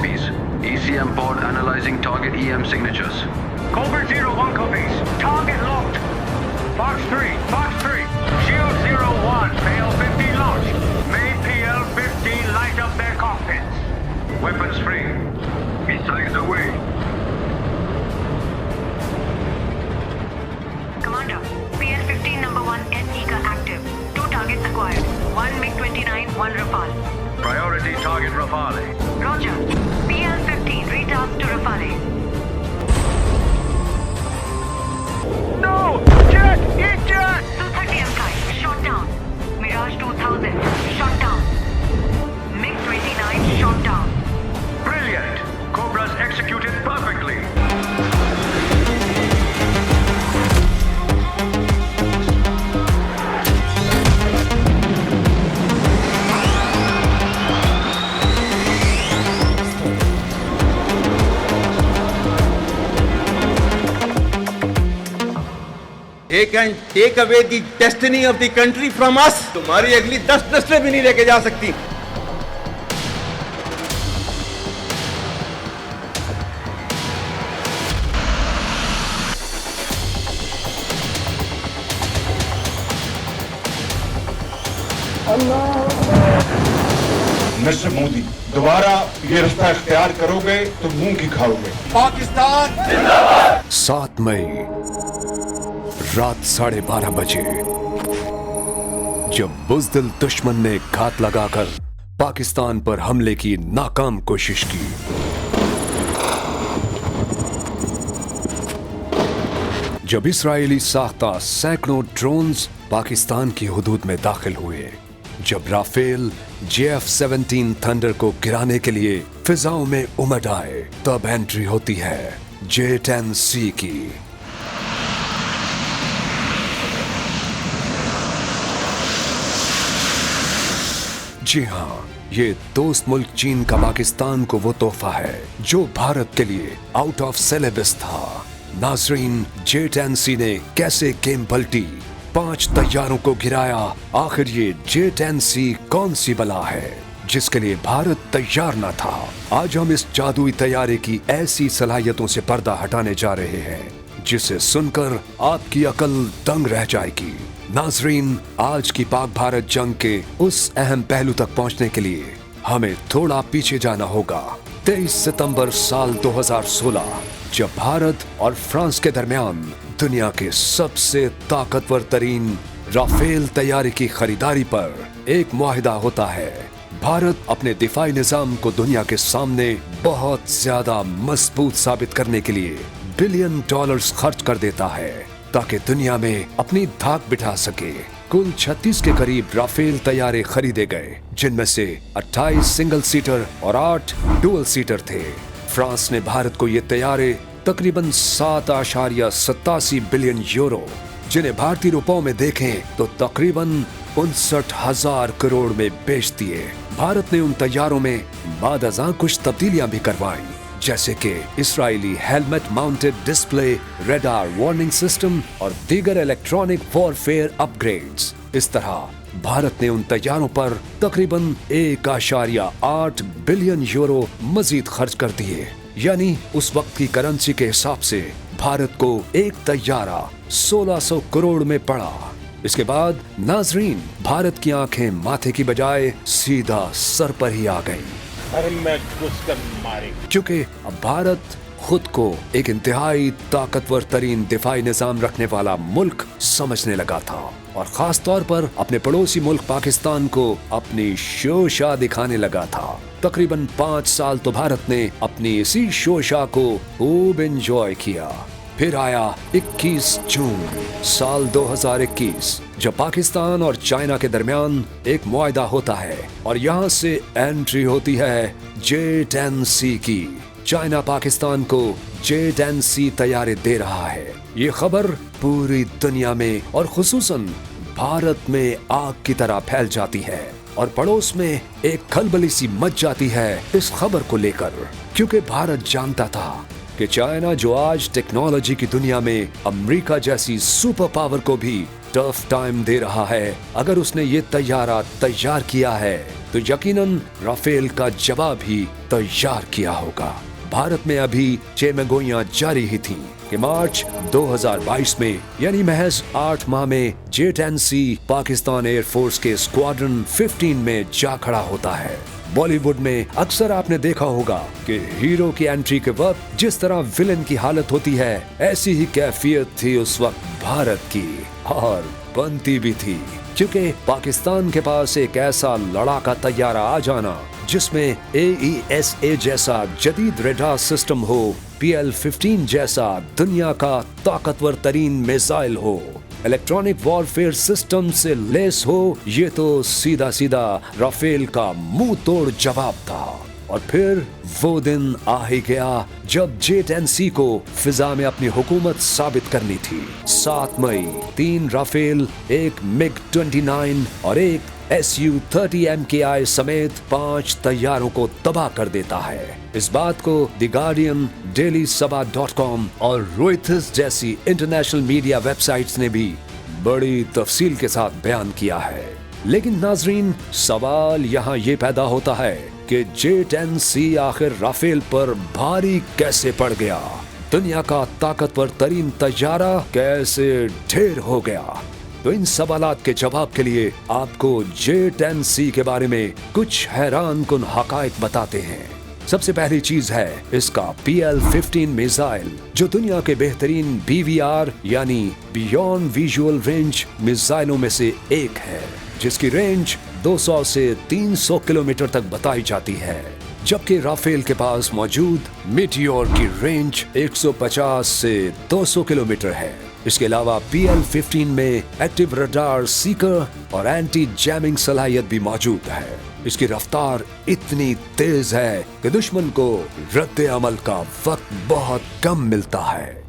copies. ECM pod analyzing target EM signatures. Cobra 01 copies. Target locked. Fox 3, Fox 3. Shield 01, fail 15 launched. May PL-15 light up their cockpits. Weapons free. Missiles away. Commander, PL-15 number 1 NECA active. 2 targets acquired. 1 MiG-29, 1 Rafale. Priority target Rafale. Roger. PL-15 retasked to Rafale. No! Jet! Eject! 230 MK, shot down. Mirage 2000, shot down. MiG-29, shot down. Brilliant! Cobras executed perfectly. They can take away the destiny of the country from us. तुम्हारी अगली 10 नस्लें भी नहीं लेके जा सकती. Mister Modi, दोबारा ये रास्ता इख्तियार करोगे तो मुंह की खाओगे. पाकिस्तान 7 मई रात 12:30 बजे जब बुज़दिल दुश्मन ने घात लगाकर पाकिस्तान पर हमले की नाकाम कोशिश की, जब इस्राएली साख्ता सैकड़ों ड्रोन्स पाकिस्तान की हुदूद में दाखिल हुए, जब राफेल JF-17 थंडर को गिराने के लिए फिजाओं में उमड़ आए, तब एंट्री होती है J-10C की. जी हाँ, ये दोस्त मुल्क चीन का पाकिस्तान को वो तोहफा है जो भारत के लिए आउट ऑफ सिलेबस था. नाजरीन, J-10C ने कैसे गेम पलटी, 5 तैयारों को गिराया. आखिर ये J-10C कौन सी बला है जिसके लिए भारत तैयार न था? आज हम इस जादुई तैयारे की ऐसी सलाहियतों से पर्दा हटाने जा रहे हैं जिसे सुनकर आपकी अकल दंग रह जाएगी. नाजरीन, आज की पाक भारत जंग के उस अहम पहलू तक पहुंचने के लिए हमें थोड़ा पीछे जाना होगा. 23 सितंबर साल 2016, जब भारत और फ्रांस के दरमियान दुनिया के सबसे ताकतवर तरीन राफेल तैयारी की खरीदारी पर एक मुआहिदा होता है. भारत अपने दिफाई निजाम को दुनिया के सामने बहुत ज्यादा मजबूत साबित करने के लिए $बिलियन खर्च कर देता है ताकि दुनिया में अपनी धाक बिठा सके. कुल 36 के करीब राफेल तैयारे खरीदे गए, जिनमें से 28 सिंगल सीटर और 8 डुअल सीटर थे. फ्रांस ने भारत को ये तैयारे तकरीबन 7.87 बिलियन यूरो, जिन्हें भारतीय रुपयों में देखें तो तकरीबन 59,000 करोड़ में बेच दिए. भारत ने उन तैयारों में बाद अज़ां कुछ तब्दीलियां भी करवाई, जैसे कि Israeli helmet mounted display, radar warning system और दीगर इलेक्ट्रॉनिक वॉरफेयर अपग्रेड्स. इस तरह भारत ने उन तैयारों पर तकरीबन 1.8 बिलियन यूरो मजीद खर्च कर दिए. यानी उस वक्त की करेंसी के हिसाब से भारत को एक तैयारा 1600 करोड़ में पड़ा. इसके बाद नाजरीन, भारत की आंखें माथे की बजाय सीधा सर पर ही आ गईं. क्योंकि अब भारत खुद को एक इंतहाई ताकतवर तरीन दिफाई निजाम रखने वाला मुल्क समझने लगा था, और खास तौर पर अपने पड़ोसी मुल्क पाकिस्तान को अपनी शोशा दिखाने लगा था. तकरीबन 5 साल तो भारत ने अपनी इसी शोशा को खूब एंजॉय किया. फिर आया 21 जून साल 2021, जब पाकिस्तान और चाइना के दरमियान एक मुआहिदा होता है और यहाँ से एंट्री होती है J-10C की. चाइना पाकिस्तान को J-10C तैयारे दे रहा है. ये खबर पूरी दुनिया में और खुसूसन भारत में आग की तरह फैल जाती है, और पड़ोस में एक खलबली सी मच जाती है इस खबर को लेकर, क्योंकि भारत जानता था कि चाइना, जो आज टेक्नोलॉजी की दुनिया में अमेरिका जैसी सुपर पावर को भी टफ टाइम दे रहा है, अगर उसने ये तैयारा तैयार किया है तो यकीनन राफेल का जवाब भी तैयार किया होगा। भारत में अभी 6 गोलियां जारी ही थीं कि मार्च 2022 में यानी महज 8 माह में J-10C पाकिस्तान एयरफोर्स के स्क्वाड्रन 15 में जा खड़ा होता है। बॉलीवुड में अक्सर आपने देखा होगा कि हीरो की एंट्री के वक्त जिस तरह विलेन की हालत होती है, ऐसी ही कैफियत थी उस वक्त भारत की, और बनती भी थी, क्योंकि पाकिस्तान के पास एक ऐसा लड़ाका तैयारा आ जाना जिसमें AESA जैसा जदीद रेडार सिस्टम हो, PL-15 जैसा दुनिया का ताकतवर तरीन मिसाइल हो, इलेक्ट्रॉनिक वॉरफेयर सिस्टम से लेस हो, ये तो सीधा सीधा राफेल का मुंह तोड़ जवाब था। और फिर वो दिन आ ही गया जब J-10C को फिजा में अपनी हुकूमत साबित करनी थी। 7 मई 3 राफेल, एक MiG-29 और एक Su-30 MKI समेत 5 तैयारों को तबाह कर देता है। इस बात को द गार्डियन, डेली sabah.com और रोइटर्स जैसी इंटरनेशनल मीडिया वेबसाइट्स ने भी बड़ी तफसील के साथ बयान किया है। लेकिन नाजरीन, सवाल यहाँ ये पैदा होता है कि J-10C आखिर राफेल पर भारी कैसे पड़ गया? दुनिया का ताकतवर तरीन तैयारा कैसे ढेर हो गया? तो इन सवालात के जवाब के लिए आपको J-10C के बारे में कुछ हैरान कुन हकायक बताते हैं। सबसे पहली चीज है इसका PL-15 मिसाइल, जो दुनिया के बेहतरीन BVR यानी बियॉन्ड विजुअल रेंज मिसाइलों में से एक है, जिसकी रेंज 200 से 300 किलोमीटर तक बताई जाती है, जबकि राफेल के पास मौजूद मीटियोर की रेंज 150 से 200 किलोमीटर है। इसके अलावा PL-15 में एक्टिव रडार सीकर और एंटी जैमिंग सलाहियत भी मौजूद है। इसकी रफ्तार इतनी तेज है कि दुश्मन को रद्द अमल का वक्त बहुत कम मिलता है।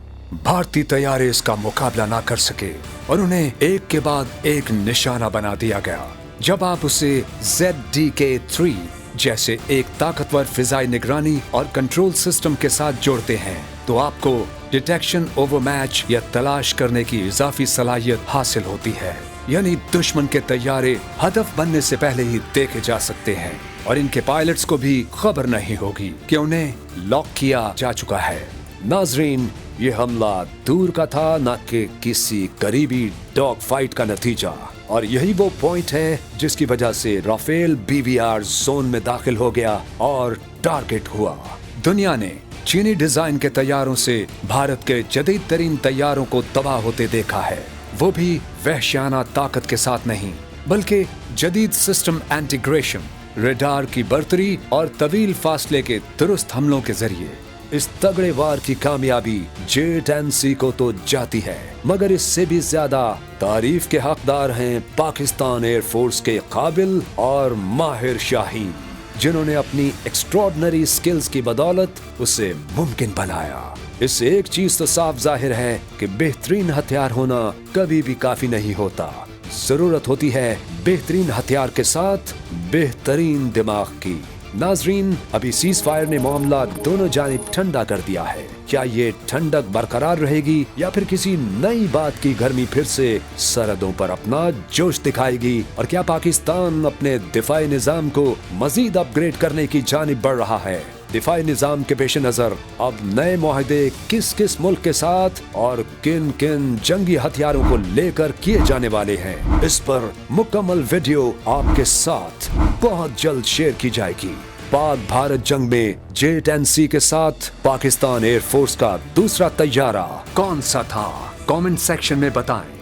भारतीय तैयारे इसका मुकाबला ना कर सके और उन्हें एक के बाद एक निशाना बना दिया गया। जब आप उसे ZDK-3 जैसे एक ताकतवर फिजाई निगरानी और कंट्रोल सिस्टम के साथ जोड़ते हैं, तो आपको डिटेक्शन ओवर मैच या तलाश करने की इजाफी सलाहियत हासिल होती है, यानी दुश्मन के तैयारे हदफ बनने से पहले ही देखे जा सकते हैं और इनके पायलट्स को भी खबर नहीं होगी कि उन्हें लॉक किया जा चुका है। नाजरीन, ये हमला दूर का था, न कि किसी करीबी डॉग फाइट का नतीजा, और यही वो पॉइंट है जिसकी वजह से राफेल BVR जोन में दाखिल हो गया और टारगेट हुआ। दुनिया ने चीनी डिजाइन के तैयारों से भारत के जदीद तरीन तैयारों को तबाह होते देखा है, वो भी वहशियाना ताकत के साथ नहीं, बल्कि जदीद सिस्टम इंटीग्रेशन, रेडार की बर्तरी और तवील फासले के दुरुस्त हमलों के जरिए। इस तगड़े वार की कामयाबी J-10C को तो जाती है, मगर इससे भी ज्यादा तारीफ के हकदार हैं पाकिस्तान एयरफोर्स के काबिल और माहिर शाहीन, जिन्होंने अपनी एक्स्ट्रॉर्डिनरी स्किल्स की बदौलत उसे मुमकिन बनाया। इससे एक चीज तो साफ जाहिर है कि बेहतरीन हथियार होना कभी भी काफी नहीं होता। जरूरत होती है बेहतरीन हथियार के साथ बेहतरीन दिमाग की। नाजरीन, अभी सीज फायर ने मामला दोनों जानिब ठंडा कर दिया है। क्या ये ठंडक बरकरार रहेगी या फिर किसी नई बात की गर्मी फिर से सरहदों पर अपना जोश दिखाएगी? और क्या पाकिस्तान अपने दिफाई निजाम को मजीद अपग्रेड करने की जानिब बढ़ रहा है? दिफाई निजाम के पेश नजर अब नए मुआहदे किस किस मुल्क के साथ और किन किन जंगी हथियारों को लेकर किए जाने वाले हैं, इस पर मुकम्मल वीडियो आपके साथ बहुत जल्द शेयर की जाएगी। पाक भारत जंग में J-10C के साथ पाकिस्तान एयरफोर्स का दूसरा तैयारा कौन सा था? कमेंट सेक्शन में बताएं।